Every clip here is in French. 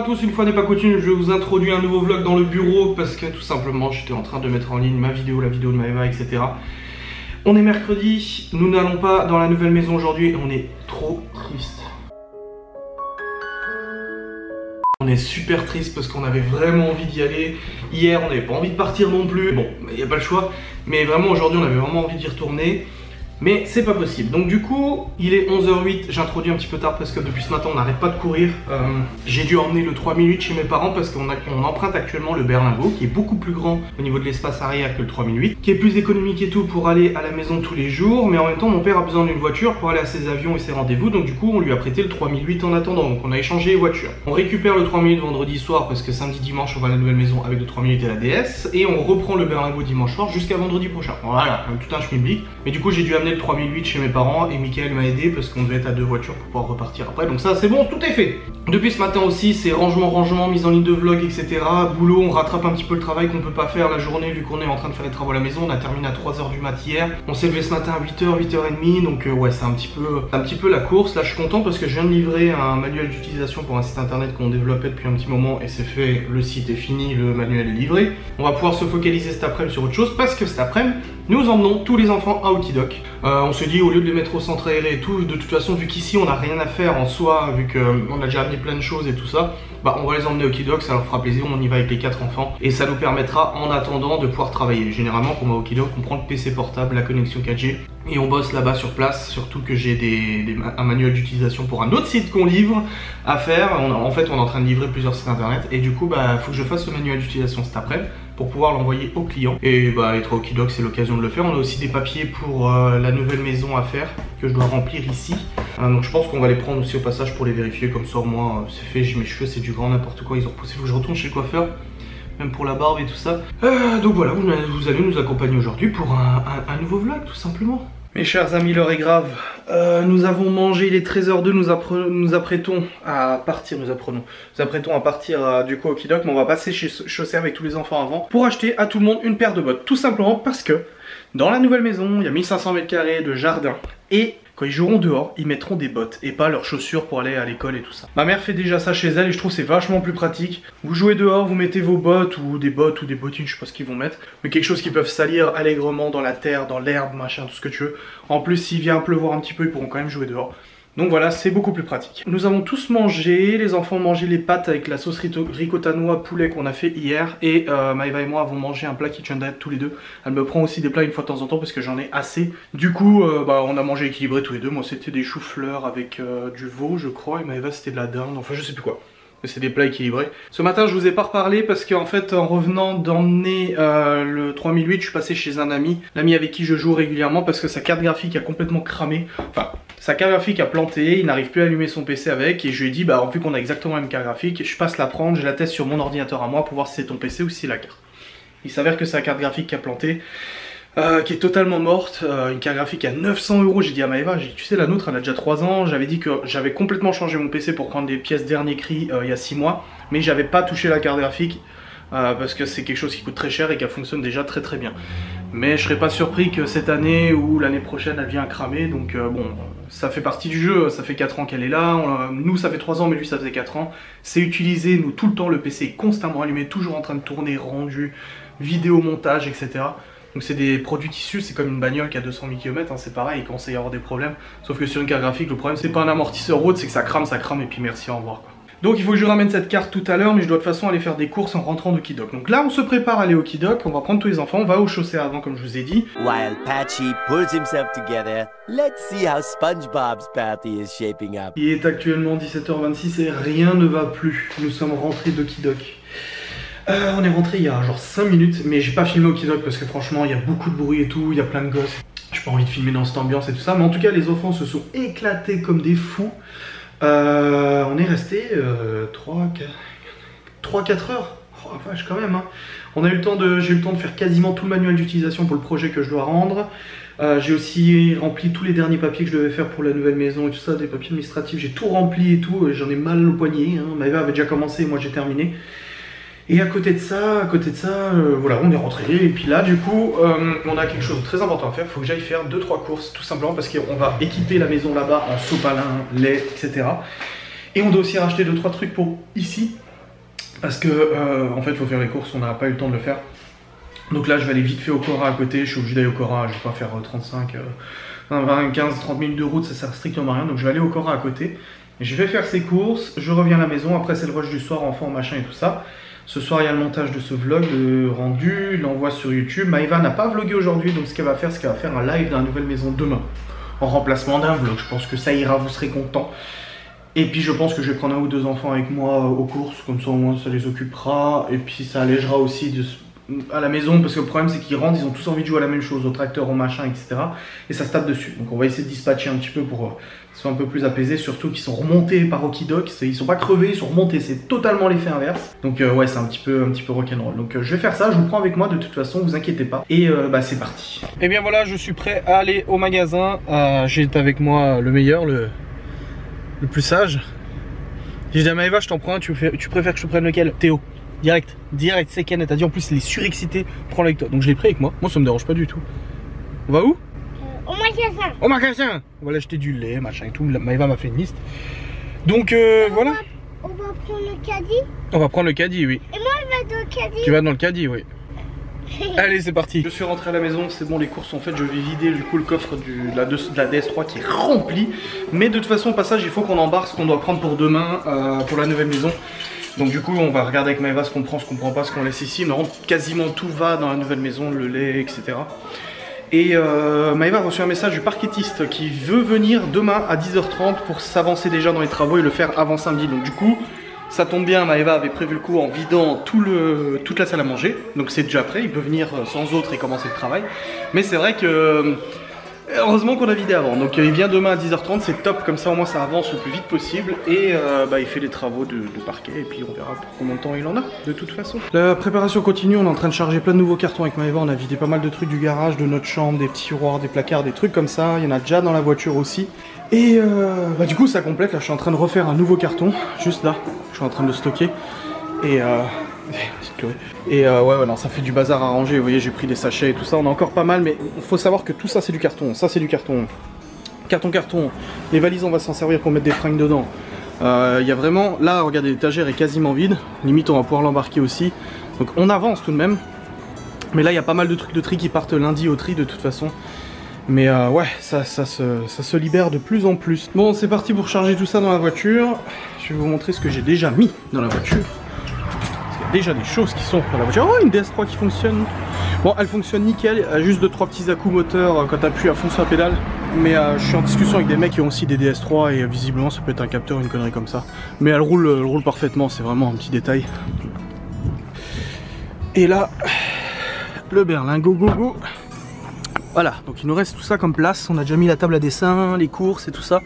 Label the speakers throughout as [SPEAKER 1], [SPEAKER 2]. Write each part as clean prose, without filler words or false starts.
[SPEAKER 1] tous, une fois n'est pas coutume, je vous introduis un nouveau vlog dans le bureau parce que tout simplement j'étais en train de mettre en ligne ma vidéo, la vidéo de Maëva, etc. On est mercredi, nous n'allons pas dans la nouvelle maison aujourd'hui et on est trop triste. On est super triste parce qu'on avait vraiment envie d'y aller. Hier on n'avait pas envie de partir non plus. Bon, il n'y a pas le choix. Mais vraiment aujourd'hui on avait vraiment envie d'y retourner. Mais c'est pas possible. Donc du coup, il est 11h08, j'introduis un petit peu tard parce que depuis ce matin on n'arrête pas de courir. J'ai dû emmener le 3008 chez mes parents parce qu'on emprunte actuellement le berlingot qui est beaucoup plus grand au niveau de l'espace arrière que le 3008, qui est plus économique et tout pour aller à la maison tous les jours, mais en même temps mon père a besoin d'une voiture pour aller à ses avions et ses rendez-vous, donc du coup on lui a prêté le 3008 en attendant, donc on a échangé les voitures. On récupère le 3008 vendredi soir parce que samedi dimanche on va à la nouvelle maison avec le 3008 et la DS, et on reprend le berlingot dimanche soir jusqu'à vendredi prochain. Voilà, tout un schmilblick. Mais du coup j'ai dû amener le 3008 chez mes parents et Mickaël m'a aidé parce qu'on devait être à 2 voitures pour pouvoir repartir après, donc ça c'est bon, tout est fait. Depuis ce matin aussi c'est rangement, mise en ligne de vlog, etc. Boulot, on rattrape un petit peu le travail qu'on peut pas faire la journée vu qu'on est en train de faire les travaux à la maison. On a terminé à 3h du mat hier, on s'est levé ce matin à 8h, 8h30, donc ouais c'est un petit peu la course. Là je suis content parce que je viens de livrer un manuel d'utilisation pour un site internet qu'on développait depuis un petit moment et c'est fait, le site est fini, le manuel est livré. On va pouvoir se focaliser cet après-midi sur autre chose parce que cet après-midi nous emmenons tous les enfants à Okidok. On se dit au lieu de les mettre au centre aéré et tout, de toute façon vu qu'ici on n'a rien à faire en soi, vu qu'on a déjà amené plein de choses et tout ça, bah on va les emmener au Okidok, ça leur fera plaisir, on y va avec les 4 enfants et ça nous permettra en attendant de pouvoir travailler. Généralement quand on va au Okidok on prend le PC portable, la connexion 4G et on bosse là-bas sur place, surtout que j'ai un manuel d'utilisation pour un autre site qu'on livre à faire. En fait on est en train de livrer plusieurs sites internet et du coup bah faut que je fasse ce manuel d'utilisation cet après pour pouvoir l'envoyer au client. Et bah être au Okidok c'est l'occasion de le faire. On a aussi des papiers pour la nouvelle maison à faire que je dois remplir ici. Donc je pense qu'on va les prendre aussi au passage pour les vérifier, comme ça au moins c'est fait. J'ai mes cheveux, c'est du grand n'importe quoi, ils ont repoussé, faut que je retourne chez le coiffeur, même pour la barbe et tout ça. Donc voilà, vous allez nous accompagner aujourd'hui pour un nouveau vlog tout simplement. Mes chers amis, l'heure est grave. Nous avons mangé, il est 13h02, nous apprêtons à partir, du coup au Okidok, mais on va passer chez Chaussée avec tous les enfants avant pour acheter à tout le monde une paire de bottes. Tout simplement parce que dans la nouvelle maison, il y a 1500 m² de jardin et quand ils joueront dehors, ils mettront des bottes et pas leurs chaussures pour aller à l'école et tout ça. Ma mère fait déjà ça chez elle et je trouve c'est vachement plus pratique. Vous jouez dehors, vous mettez vos bottes ou des bottines, je sais pas ce qu'ils vont mettre, mais quelque chose qui peuvent salir allègrement dans la terre, dans l'herbe, machin, tout ce que tu veux. En plus, s'il vient pleuvoir un petit peu, ils pourront quand même jouer dehors. Donc voilà, c'est beaucoup plus pratique. Nous avons tous mangé, les enfants ont mangé les pâtes avec la sauce ricotta noix poulet qu'on a fait hier. Et Maëva et moi avons mangé un plat Kitchen Diet tous les deux. Elle me prend aussi des plats une fois de temps en temps parce que j'en ai assez. Du coup, on a mangé équilibré tous les deux. Moi c'était des choux-fleurs avec du veau je crois. Et Maëva c'était de la dinde, enfin je sais plus quoi. Mais c'est des plats équilibrés. Ce matin je vous ai pas reparlé parce qu'en fait en revenant d'emmener le 3008 je suis passé chez un ami, l'ami avec qui je joue régulièrement parce que sa carte graphique a complètement cramé. Enfin sa carte graphique a planté, il n'arrive plus à allumer son PC avec et je lui ai dit bah vu qu'on a exactement la même carte graphique, je passe la prendre, je la teste sur mon ordinateur à moi pour voir si c'est ton PC ou si c'est la carte. Il s'avère que c'est la carte graphique qui a planté. Qui est totalement morte, une carte graphique à 900 €. J'ai dit à Maëva, tu sais la nôtre elle a déjà 3 ans, j'avais dit que j'avais complètement changé mon PC pour prendre des pièces dernier cri il y a 6 mois, mais j'avais pas touché la carte graphique parce que c'est quelque chose qui coûte très cher et qui fonctionne déjà très bien. Mais je serais pas surpris que cette année ou l'année prochaine elle vienne à cramer, donc bon, ça fait partie du jeu, ça fait 4 ans qu'elle est là, nous ça fait 3 ans mais lui ça faisait 4 ans, c'est utilisé, nous tout le temps le PC est constamment allumé, toujours en train de tourner, rendu, vidéo montage, etc. Donc c'est des produits tissus, c'est comme une bagnole qui a 200 000 km, hein, c'est pareil, il commence à y avoir des problèmes. Sauf que sur une carte graphique, le problème c'est pas un amortisseur autre, c'est que ça crame et puis merci, au revoir quoi. Donc il faut que je ramène cette carte tout à l'heure, mais je dois de toute façon aller faire des courses en rentrant d'Okidok. Donc là on se prépare à aller au Okidok, on va prendre tous les enfants, on va au Chaussée avant comme je vous ai dit.
[SPEAKER 2] While Patchy pulls himself together, let's see how SpongeBob's party is shaping up.
[SPEAKER 1] Il est actuellement 17h26 et rien ne va plus, nous sommes rentrés d'Okidok. On est rentré il y a genre 5 minutes, mais j'ai pas filmé Okidok parce que franchement il y a beaucoup de bruit et tout, il y a plein de gosses. J'ai pas envie de filmer dans cette ambiance et tout ça, mais en tout cas les enfants se sont éclatés comme des fous. On est resté 3-4 heures. Oh la vache quand même hein. J'ai eu le temps de faire quasiment tout le manuel d'utilisation pour le projet que je dois rendre. J'ai aussi rempli tous les derniers papiers que je devais faire pour la nouvelle maison et tout ça, des papiers administratifs, j'ai tout rempli et tout, j'en ai mal au poignet, hein. Maëva avait déjà commencé, moi j'ai terminé. Et à côté de ça, voilà, on est rentré. Et puis là, du coup, on a quelque chose de très important à faire. Il faut que j'aille faire 2-3 courses, tout simplement, parce qu'on va équiper la maison là-bas en sopalin, lait, etc. Et on doit aussi racheter 2-3 trucs pour ici. Parce que en fait il faut faire les courses, on n'a pas eu le temps de le faire. Donc là je vais aller vite fait au Cora à côté, je suis obligé d'aller au Cora, je vais pas faire 35, 20, 15, 30 minutes de route, ça sert strictement à rien. Donc je vais aller au Cora à côté, je vais faire ces courses, je reviens à la maison, après c'est le rush du soir, enfant, machin et tout ça. Ce soir il y a le montage de ce vlog, le rendu, l'envoi sur YouTube. Maëva n'a pas vlogué aujourd'hui, donc ce qu'elle va faire, c'est qu'elle va faire un live dans la nouvelle maison demain. En remplacement d'un vlog, je pense que ça ira, vous serez contents. Et puis je pense que je vais prendre un ou deux enfants avec moi aux courses, comme ça au moins ça les occupera. Et puis ça allégera aussi à la maison, parce que le problème c'est qu'ils rentrent, ils ont tous envie de jouer à la même chose, au tracteur, au machin, etc. Et ça se tape dessus. Donc on va essayer de dispatcher un petit peu pour qu'ils soient un peu plus apaisés, surtout qu'ils sont remontés par Okidok. Ils sont pas crevés, ils sont remontés, c'est totalement l'effet inverse. Donc ouais, c'est un petit peu rock'n'roll. Donc je vais faire ça, je vous prends avec moi de toute façon, vous inquiétez pas. Et bah c'est parti. Et bien voilà, je suis prêt à aller au magasin. J'ai avec moi le meilleur, le plus sage. J'ai dit à Maëva, je t'en prends un, tu préfères que je prenne lequel? Théo. Direct, c'est Ken, elle t'a dit en plus il est surexcité, prends-le avec toi. Donc je l'ai pris avec moi, ça me dérange pas du tout. On va où?
[SPEAKER 3] Au magasin.
[SPEAKER 1] Au magasin. On va l'acheter du lait, machin et tout, Maëva m'a fait une liste. Donc voilà.
[SPEAKER 3] On va prendre le caddie.
[SPEAKER 1] On va prendre le caddie, oui.
[SPEAKER 3] Et moi je vais dans le caddie.
[SPEAKER 1] Tu vas dans le caddie, oui. Allez c'est parti. Je suis rentré à la maison, c'est bon, les courses sont faites, je vais vider du coup le coffre de la DS3 qui est rempli. Mais de toute façon au passage il faut qu'on embarque ce qu'on doit prendre pour demain, pour la nouvelle maison. Donc du coup on va regarder avec Maëva ce qu'on prend, ce qu'on prend pas, ce qu'on laisse ici. Mais quasiment tout va dans la nouvelle maison, le lait, etc. Et Maëva a reçu un message du parquetiste qui veut venir demain à 10h30 pour s'avancer déjà dans les travaux et le faire avant samedi. Donc du coup ça tombe bien, Maëva avait prévu le coup en vidant toute la salle à manger. Donc c'est déjà prêt, il peut venir sans autre et commencer le travail. Mais c'est vrai que heureusement qu'on a vidé avant. Donc il vient demain à 10h30, c'est top, comme ça au moins ça avance le plus vite possible. Et bah, il fait les travaux de parquet et puis on verra pour combien de temps il en a de toute façon. La préparation continue, on est en train de charger plein de nouveaux cartons avec Maëva. On a vidé pas mal de trucs du garage, de notre chambre, des petits tiroirs, des placards, des trucs comme ça. Il y en a déjà dans la voiture aussi. Et bah, du coup ça complète, là je suis en train de refaire un nouveau carton, juste là, je suis en train de le stocker. Et ouais, non, ça fait du bazar à ranger, vous voyez j'ai pris des sachets et tout ça, on a encore pas mal, mais il faut savoir que tout ça c'est du carton, ça c'est du carton. Carton, les valises on va s'en servir pour mettre des fringues dedans. Il y a vraiment, là regardez l'étagère est quasiment vide, limite on va pouvoir l'embarquer aussi. Donc on avance tout de même, mais là il y a pas mal de trucs de tri qui partent lundi au tri de toute façon. Mais ouais, ça se libère de plus en plus. Bon, c'est parti pour charger tout ça dans la voiture. Je vais vous montrer ce que j'ai déjà mis dans la voiture. Parce qu'il y a déjà des choses qui sont dans la voiture. Oh, une DS3 qui fonctionne. Bon, elle fonctionne nickel. Elle a juste 2-3 petits à-coups moteurs quand tu appuies à fond sur la pédale. Mais je suis en discussion avec des mecs qui ont aussi des DS3 et visiblement ça peut être un capteur, une connerie comme ça. Mais elle roule parfaitement, c'est vraiment un petit détail. Et là, le berlingot go. Voilà, donc il nous reste tout ça comme place, on a déjà mis la table à dessin, les courses et tout ça.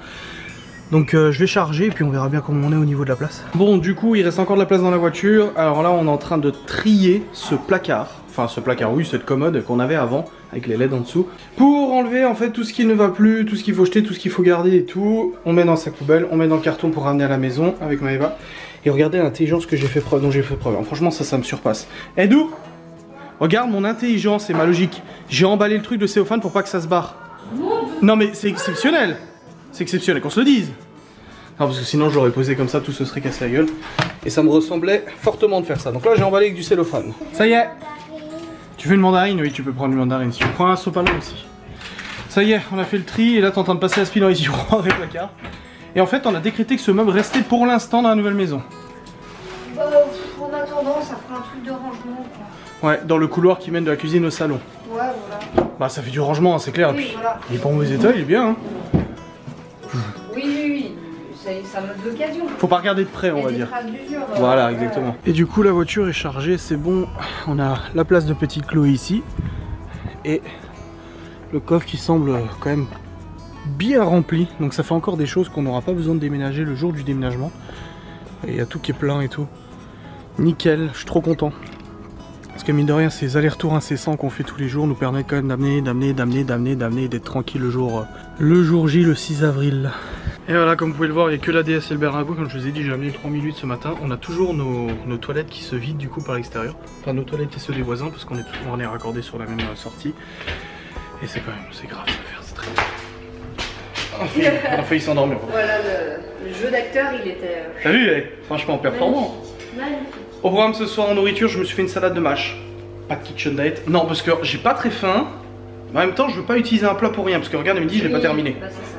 [SPEAKER 1] Donc je vais charger et puis on verra bien comment on est au niveau de la place. Bon, du coup il reste encore de la place dans la voiture. Alors là on est en train de trier ce placard. Enfin ce placard, oui, cette commode qu'on avait avant avec les LED en dessous. Pour enlever en fait tout ce qui ne va plus, tout ce qu'il faut jeter, tout ce qu'il faut garder et tout. On met dans sa poubelle, on met dans le carton pour ramener à la maison avec Maëva. Et regardez l'intelligence que j'ai fait preuve, dont j'ai fait preuve. Alors, franchement ça me surpasse. Edou, regarde mon intelligence et ma logique. J'ai emballé le truc de cellophane pour pas que ça se barre. Non mais c'est exceptionnel. C'est exceptionnel qu'on se le dise. Non parce que sinon je l'aurais posé comme ça, tout se serait cassé la gueule. Et ça me ressemblait fortement de faire ça. Donc là j'ai emballé avec du cellophane. Ça y est. Tu veux une mandarine? Oui, tu peux prendre une mandarine. Si tu prends un sopalin aussi. Ça y est, on a fait le tri et là t'es en train de passer la spille dans les tiroirs et les placards. Et en fait on a décrété que ce meuble restait pour l'instant dans la nouvelle maison.
[SPEAKER 3] Bah, en attendant, ça fera un truc de rangement quoi.
[SPEAKER 1] Ouais, dans le couloir qui mène de la cuisine au salon.
[SPEAKER 3] Ouais, voilà.
[SPEAKER 1] Bah ça fait du rangement, hein, c'est clair.
[SPEAKER 3] Oui, voilà.
[SPEAKER 1] Il est pas en mauvais état, il est bien. Hein.
[SPEAKER 3] Oui. C'est un mode d'occasion.
[SPEAKER 1] Faut pas regarder de près, on va dire. Voilà, exactement. Et du coup, la voiture est chargée, c'est bon. On a la place de petite Chloé ici. Et le coffre qui semble quand même bien rempli. Donc ça fait encore des choses qu'on n'aura pas besoin de déménager le jour du déménagement. Et il y a tout qui est plein et tout. Nickel, je suis trop content. Parce que mine de rien, ces allers-retours incessants qu'on fait tous les jours nous permettent quand même d'amener, d'être tranquille le jour J, le 6 avril. Et voilà, comme vous pouvez le voir, il n'y a que la DS et le berlingot. Comme je vous ai dit, j'ai amené 3008 ce matin. On a toujours nos toilettes qui se vident du coup par l'extérieur. Enfin, nos toilettes et ceux des voisins, parce qu'on est raccordés sur la même sortie. Et c'est quand même, c'est grave à faire, c'est très bien. On a failli s'endormir.
[SPEAKER 4] Voilà, le jeu d'acteur, il était...
[SPEAKER 1] T'as vu, franchement performant.
[SPEAKER 3] Magnifique.
[SPEAKER 1] Au programme ce soir en nourriture, je me suis fait une salade de mâche. Pas de kitchen diet. Non, parce que j'ai pas très faim. Mais en même temps, je veux pas utiliser un plat pour rien. Parce que regarde, elle me dit, je l'ai pas terminé.
[SPEAKER 3] Bah, c'est ça.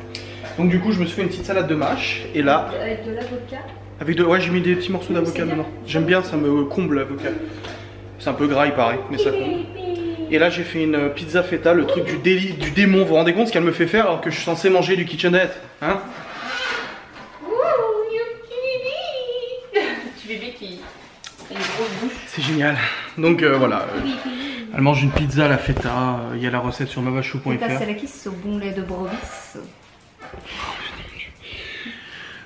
[SPEAKER 1] Donc du coup, je me suis fait une petite salade de mâche. Et là...
[SPEAKER 3] Avec de l'avocat.
[SPEAKER 1] Avec de... Ouais, j'ai mis des petits morceaux d'avocat dedans. J'aime bien, ça me comble l'avocat. C'est un peu gras, il paraît, mais ça comble. Et là, j'ai fait une pizza feta, le truc du démon. Vous vous rendez compte ce qu'elle me fait faire alors que je suis censé manger du kitchen diet, hein?
[SPEAKER 3] Bébé qui a une grosse bouche.
[SPEAKER 1] C'est génial. Donc voilà, elle mange une pizza à la feta. Il y a la recette sur mavachou.fr.
[SPEAKER 3] C'est la kiss au bon lait de brebis.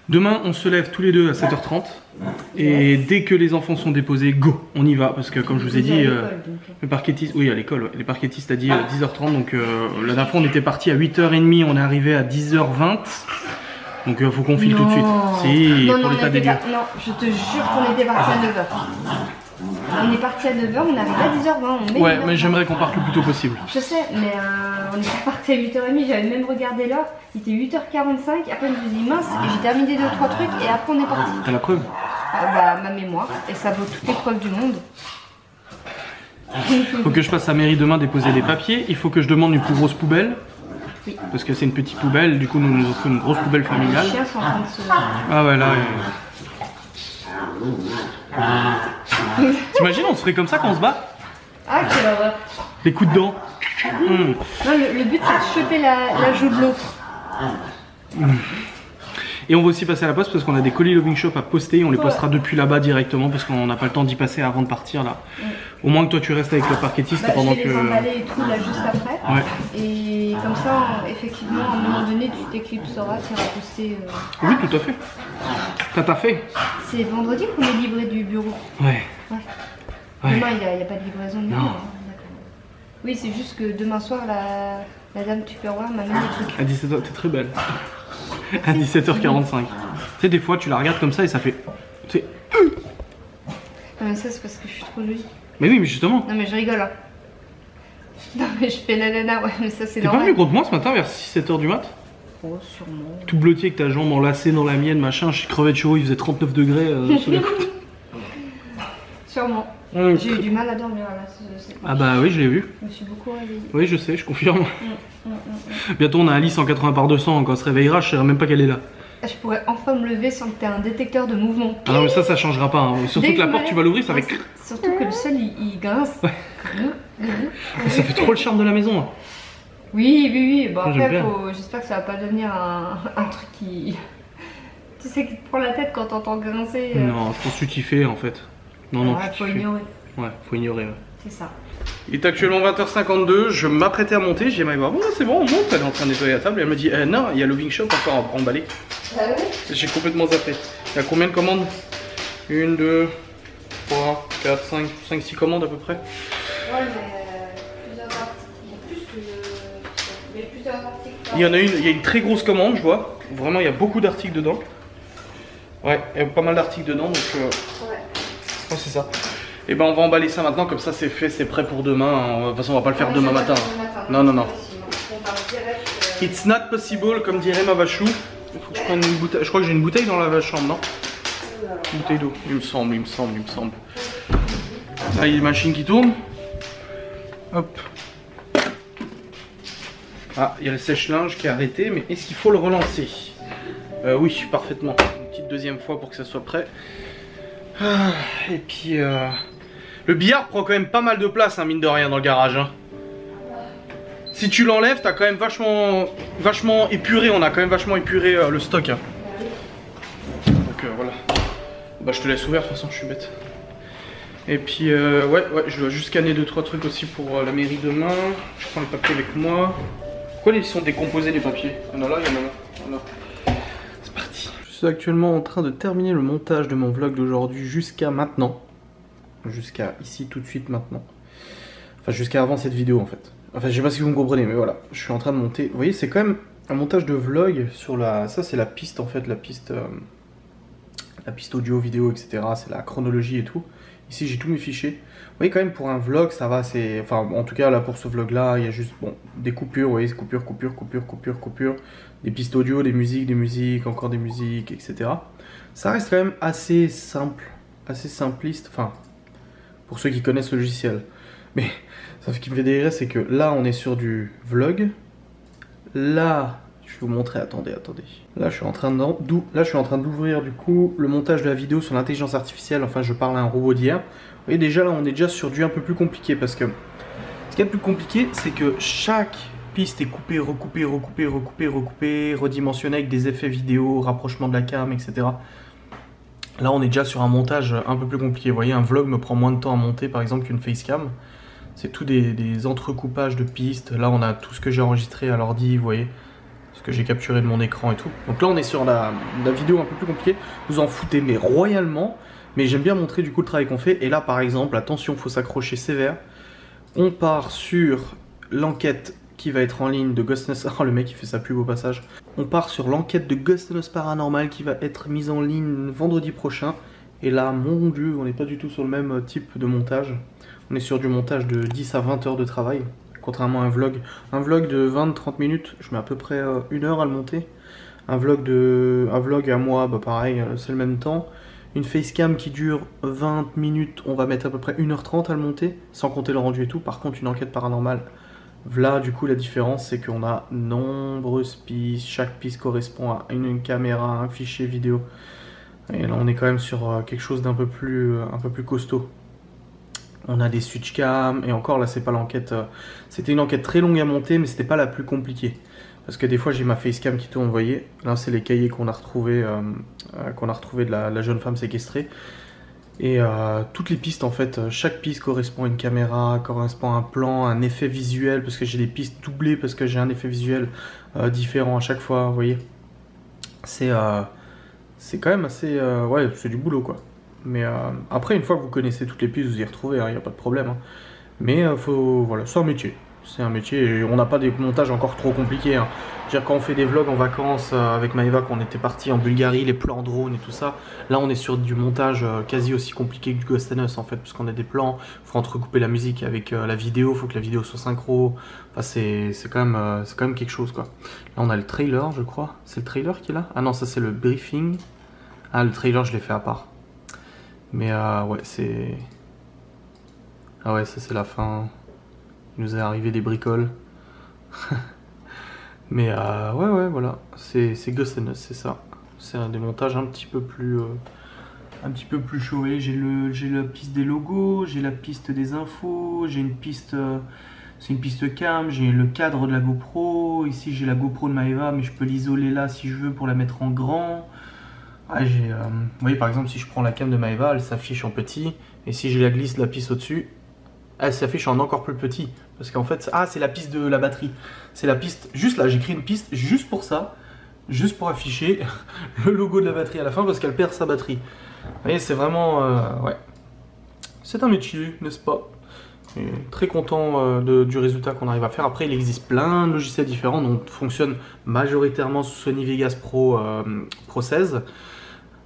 [SPEAKER 1] Demain, on se lève tous les deux à 7h30. Et dès que les enfants sont déposés, go, on y va. Parce que comme je vous ai dit, le parquetiste, oui à l'école, ouais, les parquetistes a dit 10h30. Donc la dernière fois, on était parti à 8h30, on est arrivé à 10h20. Donc faut qu'on file tout de suite. Si,
[SPEAKER 3] non,
[SPEAKER 1] pour l'état des lieux.
[SPEAKER 3] Non, je te jure qu'on était parti à 9h. On est parti à 9h, on arrive à 10h20.
[SPEAKER 1] Ouais, mais j'aimerais qu'on parte le plus tôt possible.
[SPEAKER 3] Je sais, mais on est parti à 8h30, j'avais même regardé l'heure. Il était 8h45, après je me suis dit mince, et j'ai terminé 2-3 trucs et après on est parti.
[SPEAKER 1] T'as la preuve?
[SPEAKER 3] Bah ma mémoire, et ça vaut toutes les preuves du monde.
[SPEAKER 1] Faut que je passe à la mairie demain déposer des papiers. Il faut que je demande une plus grosse poubelle.
[SPEAKER 3] Oui.
[SPEAKER 1] Parce que c'est une petite poubelle, du coup nous nous offrons une grosse poubelle familiale.
[SPEAKER 3] Les chiens sont en train de se...
[SPEAKER 1] Ah ouais là. T'imagines on se ferait comme ça quand on se bat?
[SPEAKER 3] Ah quelle horreur.
[SPEAKER 1] Les coups de dents.
[SPEAKER 3] Non, le but c'est de choper la joue de l'autre.
[SPEAKER 1] Et on va aussi passer à la poste parce qu'on a des colis Loving Shop à poster. On les postera depuis là-bas directement parce qu'on n'a pas le temps d'y passer avant de partir là. Au moins que toi tu restes avec le parquetiste pendant
[SPEAKER 3] je vais les emballer et tout là juste après.
[SPEAKER 1] Ouais.
[SPEAKER 3] Et comme ça, effectivement, à un moment donné, tu t'éclipseras, tu iras poster.
[SPEAKER 1] Oui, tout à fait. T'as fait.
[SPEAKER 3] C'est vendredi qu'on est livré du bureau.
[SPEAKER 1] Ouais.
[SPEAKER 3] Demain, il n'y a pas de livraison de
[SPEAKER 1] Non.
[SPEAKER 3] bureau. Oui, c'est juste que demain soir, la dame Tupperware m'a mis des trucs.
[SPEAKER 1] À 17h, t'es très belle. À 17h45. Tu sais, des fois, tu la regardes comme ça et ça fait.
[SPEAKER 3] Non, mais ça, c'est parce que je suis trop jolie.
[SPEAKER 1] Mais oui, mais justement.
[SPEAKER 3] Non, mais je rigole. Hein. Non, mais je fais la nana, ouais, mais ça, c'est
[SPEAKER 1] T'es pas
[SPEAKER 3] normal.
[SPEAKER 1] venu contre moi ce matin vers 6-7h du mat?
[SPEAKER 3] Oh, sûrement.
[SPEAKER 1] Tout blottier avec ta jambe enlacée dans la mienne, machin. Je suis crevé de chaud, il faisait 39 degrés sous la côte.
[SPEAKER 3] Sûrement. J'ai eu du mal à dormir là.
[SPEAKER 1] Ah bah oui, je l'ai vu.
[SPEAKER 3] Je me suis beaucoup réveillée.
[SPEAKER 1] Oui, je sais, je confirme. Bientôt, on a Alice en 80/200. Quand elle se réveillera, je ne saurais même pas qu'elle est là.
[SPEAKER 3] Je pourrais enfin me lever sans que tu aies un détecteur de mouvement.
[SPEAKER 1] Ah non, mais ça changera pas. Hein. Surtout que la porte, tu vas l'ouvrir, ça fait.
[SPEAKER 3] Surtout que le sol, il grince.
[SPEAKER 1] Ouais. Ça fait trop le charme de la maison. Hein.
[SPEAKER 3] Oui. Bon,
[SPEAKER 1] J'aime
[SPEAKER 3] après,
[SPEAKER 1] bien.
[SPEAKER 3] j'espère que ça va pas devenir un truc qui. Tu sais, qui te prend la tête quand t'entends grincer.
[SPEAKER 1] Non, je pense que tu fais en fait. Non,
[SPEAKER 3] Ouais, faut ignorer.
[SPEAKER 1] Ouais, faut ignorer. Ouais.
[SPEAKER 3] C'est ça.
[SPEAKER 1] Il est actuellement 20h52, je m'apprêtais à monter, j'ai dit à voir, bon c'est bon, on monte, elle est en train de nettoyer la table, et elle me dit, non, il y a Loving Shop encore à emballer.
[SPEAKER 3] Ah oui.
[SPEAKER 1] J'ai complètement zappé. Il y a combien de commandes? 1, 2, 3, 4, 5, 6 commandes à peu près.
[SPEAKER 3] Ouais, mais plusieurs articles. Il y a plus que. Il y a plusieurs articles.
[SPEAKER 1] Il y en a une, il y a une très grosse commande, je vois. Vraiment, il y a beaucoup d'articles dedans. Ouais, il y a pas mal d'articles dedans, donc. Ouais, c'est ça. Et ben on va emballer ça maintenant, comme ça c'est fait, c'est prêt pour demain. De toute façon on va pas le faire demain matin. Non. It's not possible, comme dirait Mavachou. Il faut que je prenne une bouteille. Je crois que j'ai une bouteille dans la chambre, non? Une bouteille d'eau, il me semble. Là il y a une machine qui tourne. Hop. Ah, il y a le sèche-linge qui est arrêté, mais est-ce qu'il faut le relancer? Oui, parfaitement. Une petite deuxième fois pour que ça soit prêt. Ah, et puis le billard prend quand même pas mal de place, hein, mine de rien, dans le garage. Hein. Si tu l'enlèves, t'as quand même vachement épuré. On a quand même vachement épuré le stock. Hein. Donc voilà. Bah je te laisse ouvert, de toute façon, je suis bête. Et puis ouais, je dois juste scanner 2-3 trucs aussi pour la mairie demain. Je prends les papiers avec moi. Pourquoi ils sont décomposés les papiers? Il y en a là, il y en a là. Voilà. C'est parti. Je suis actuellement en train de terminer le montage de mon vlog d'aujourd'hui jusqu'à maintenant. Jusqu'à ici tout de suite maintenant. Enfin jusqu'à avant cette vidéo en fait. Enfin je sais pas si vous me comprenez mais voilà. Je suis en train de monter. Vous voyez c'est quand même un montage de vlog sur la... Ça c'est la piste en fait, la piste audio, vidéo etc. C'est la chronologie et tout. Ici j'ai tous mes fichiers. Vous voyez quand même pour un vlog ça va, c'est... Enfin en tout cas là pour ce vlog là il y a juste bon, des coupures, vous voyez, coupure. Des pistes audio, des musiques, encore des musiques, etc. Ça reste quand même assez simple assez simpliste, enfin pour ceux qui connaissent le logiciel. Mais ça, ce qui me fait délirer, c'est que là on est sur du vlog. Là, je vais vous montrer, attendez. Là je suis en train d'ouvrir du coup le montage de la vidéo sur l'intelligence artificielle, enfin je parle à un robot d'IA. Vous voyez déjà là on est déjà sur du un peu plus compliqué parce que ce qui est le plus compliqué c'est que chaque piste est coupée, recoupée, redimensionnée avec des effets vidéo, rapprochement de la cam, etc. Là on est déjà sur un montage un peu plus compliqué. Vous voyez, un vlog me prend moins de temps à monter par exemple qu'une facecam. C'est tout des entrecoupages de pistes. Là on a tout ce que j'ai enregistré à l'ordi, vous voyez, ce que j'ai capturé de mon écran et tout. Donc là on est sur la vidéo un peu plus compliquée. Vous en foutez mais royalement. Mais j'aime bien montrer du coup le travail qu'on fait. Et là par exemple, attention, faut s'accrocher sévère. On part sur l'enquête qui va être en ligne de Ghostness. Oh, le mec il fait sa pub au passage. On part sur l'enquête de Ghostness Paranormal qui va être mise en ligne vendredi prochain. Et là, mon dieu, on n'est pas du tout sur le même type de montage. On est sur du montage de 10 à 20 heures de travail. Contrairement à un vlog. Un vlog de 20-30 minutes, je mets à peu près 1 heure à le monter. Un vlog à moi, bah pareil, c'est le même temps. Une facecam qui dure 20 minutes, on va mettre à peu près 1h30 à le monter, sans compter le rendu et tout. Par contre, une enquête paranormale, là, du coup, la différence, c'est qu'on a nombreuses pistes. Chaque piste correspond à une caméra, un fichier vidéo. Et là, on est quand même sur quelque chose d'un peu plus costaud. On a des switch cam, et encore, là, c'est pas l'enquête. C'était une enquête très longue à monter, mais c'était pas la plus compliquée. Parce que des fois, j'ai ma facecam qui tourne, vous voyez. Là, c'est les cahiers qu'on a retrouvés de la jeune femme séquestrée. Et toutes les pistes en fait, chaque piste correspond à une caméra, correspond à un plan, un effet visuel, parce que j'ai des pistes doublées, parce que j'ai un effet visuel différent à chaque fois, vous voyez. C'est quand même assez... ouais, c'est du boulot quoi. Mais après, une fois que vous connaissez toutes les pistes, vous y retrouvez, il n'y a pas de problème. Hein. Mais voilà, c'est un métier. C'est un métier et on n'a pas des montages encore trop compliqués. Hein. C'est-à-dire quand on fait des vlogs en vacances avec Maëva, quand on était parti en Bulgarie, les plans drone et tout ça, là on est sur du montage quasi aussi compliqué que du Ghostness en fait, parce qu'on a des plans, il faut entrecouper la musique avec la vidéo, il faut que la vidéo soit synchro, enfin, c'est quand même quelque chose quoi. Là on a le trailer je crois, c'est le trailer qui est là? Ah non ça c'est le briefing, ah le trailer je l'ai fait à part. Mais ouais c'est... Ah ouais ça c'est la fin, il nous est arrivé des bricoles. Mais ouais voilà, c'est Ghostness, c'est ça. C'est un des montages un petit peu plus chaud. J'ai la piste des logos, j'ai la piste des infos, j'ai une piste, c'est une piste cam, j'ai le cadre de la GoPro. Ici j'ai la GoPro de Maëva, mais je peux l'isoler là si je veux pour la mettre en grand. Ah, vous voyez par exemple si je prends la cam de Maëva, elle s'affiche en petit, et si je la glisse de la piste au-dessus, elle s'affiche en encore plus petit. Parce qu'en fait, c'est la piste de la batterie. C'est la piste, juste là, j'ai créé une piste juste pour ça. Juste pour afficher le logo de la batterie à la fin parce qu'elle perd sa batterie. Vous voyez, c'est vraiment... ouais. C'est un métier, n'est-ce pas? Et très content du résultat qu'on arrive à faire. Après, il existe plein de logiciels différents. Donc, on fonctionne majoritairement sous Sony Vegas Pro 16.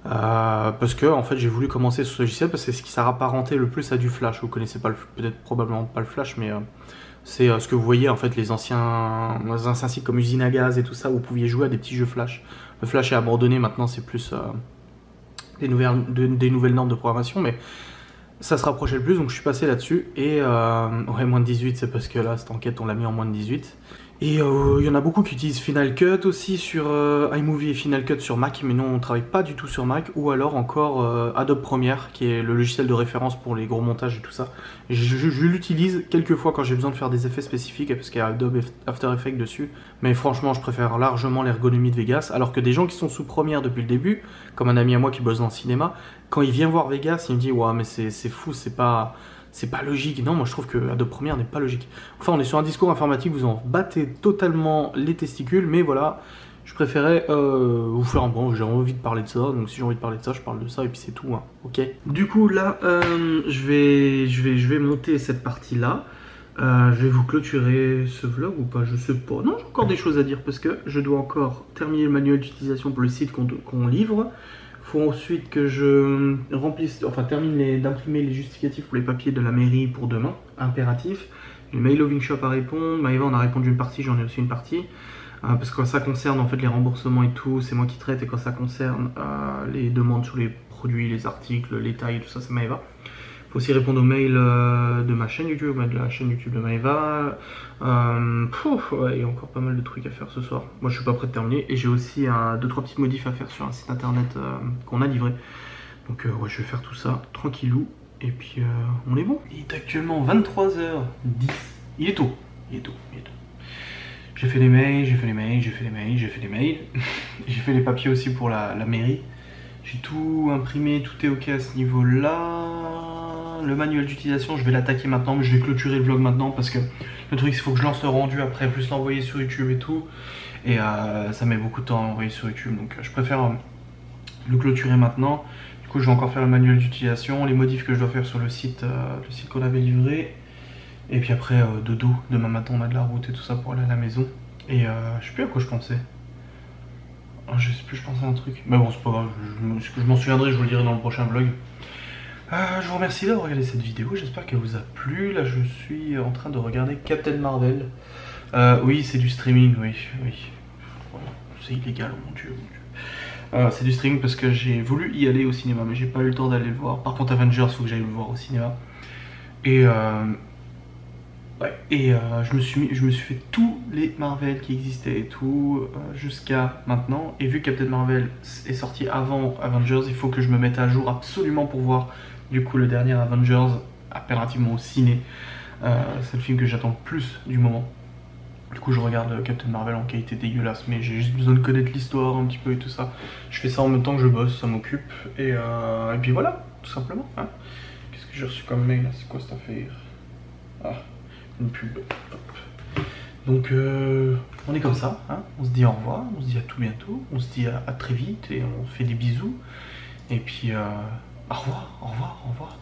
[SPEAKER 1] Parce que en fait j'ai voulu commencer sur ce logiciel parce que c'est ce qui s'apparentait le plus à du flash. Vous connaissez pas peut-être probablement pas le flash, mais c'est ce que vous voyez en fait les anciens sites comme Usine à Gaz et tout ça où vous pouviez jouer à des petits jeux flash. Le flash est abandonné maintenant, c'est plus des nouvelles normes de programmation, mais ça se rapprochait le plus donc je suis passé là-dessus. Et ouais, moins de 18 c'est parce que là cette enquête on l'a mis en moins de 18. Et il y en a beaucoup qui utilisent Final Cut aussi sur iMovie et Final Cut sur Mac, mais non, on ne travaille pas du tout sur Mac, ou alors encore Adobe Premiere, qui est le logiciel de référence pour les gros montages et tout ça. Je l'utilise quelques fois quand j'ai besoin de faire des effets spécifiques, parce qu'il y a Adobe After Effects dessus, mais franchement, je préfère largement l'ergonomie de Vegas, alors que des gens qui sont sous Premiere depuis le début, comme un ami à moi qui bosse dans le cinéma, quand il vient voir Vegas, il me dit « Ouais, mais c'est fou, c'est pas logique. » Non, moi je trouve que Adobe Premiere n'est pas logique. Enfin, on est sur un discours informatique, vous en battez totalement les testicules, mais voilà, je préférais vous faire un bon, j'ai envie de parler de ça, donc si j'ai envie de parler de ça, je parle de ça et puis c'est tout, hein, ok. Du coup là, je vais monter cette partie-là. Je vais vous clôturer ce vlog ou pas, je sais pas. Non, j'ai encore des choses à dire parce que je dois encore terminer le manuel d'utilisation pour le site qu'on livre. Faut ensuite que je remplisse, enfin termine d'imprimer les justificatifs pour les papiers de la mairie pour demain, impératif. Le mail Loving Shop à répondre, Maëva on a répondu une partie, j'en ai aussi une partie. Parce que quand ça concerne en fait les remboursements et tout, c'est moi qui traite, et quand ça concerne les demandes sur les produits, les articles, les tailles, tout ça, c'est Maeva. Faut aussi répondre aux mails de ma chaîne YouTube, de la chaîne YouTube de Maeva. Ouais, il y a encore pas mal de trucs à faire ce soir. Moi je suis pas prêt de terminer et j'ai aussi 2-3 petites modifs à faire sur un site internet qu'on a livré. Donc ouais, je vais faire tout ça tranquillou et puis on est bon. Il est actuellement 23h10. Il est tôt, il est tôt, il est tôt. J'ai fait les mails, j'ai fait les mails, j'ai fait les mails, j'ai fait les mails. J'ai fait les papiers aussi pour la mairie. J'ai tout imprimé, tout est ok à ce niveau-là. Le manuel d'utilisation, je vais l'attaquer maintenant, mais je vais clôturer le vlog maintenant parce que le truc, c'est qu'il faut que je lance le rendu après, plus l'envoyer sur YouTube et tout. Et ça met beaucoup de temps à envoyer sur YouTube, donc je préfère le clôturer maintenant. Du coup, je vais encore faire le manuel d'utilisation, les modifs que je dois faire sur le site qu'on avait livré. Et puis après, dodo, demain matin, on a de la route et tout ça pour aller à la maison. Et je sais plus à quoi je pensais. Je sais plus, je pensais à un truc. Mais bon, c'est pas grave, je m'en souviendrai, je vous le dirai dans le prochain vlog. Je vous remercie d'avoir regardé cette vidéo, j'espère qu'elle vous a plu. Là je suis en train de regarder Captain Marvel. Oui, c'est du streaming, oui. Voilà, c'est illégal, mon dieu. C'est du streaming parce que j'ai voulu y aller au cinéma, mais j'ai pas eu le temps d'aller le voir. Par contre Avengers, faut que j'aille le voir au cinéma. Et je me suis fait tous les Marvel qui existaient et tout jusqu'à maintenant. Et vu que Captain Marvel est sorti avant Avengers, il faut que je me mette à jour absolument pour voir du coup le dernier Avengers impérativement au ciné. C'est le film que j'attends le plus du moment. Du coup je regarde Captain Marvel en qualité dégueulasse, mais j'ai juste besoin de connaître l'histoire un petit peu et tout ça. Je fais ça en même temps que je bosse, ça m'occupe. Et puis voilà, tout simplement. Hein. Qu'est-ce que j'ai reçu comme mail là? C'est quoi cette affaire? Ah, une pub. Hop. Donc on est comme ça, hein. On se dit au revoir, on se dit à tout bientôt, on se dit à très vite et on fait des bisous. Et puis au revoir, au revoir, au revoir.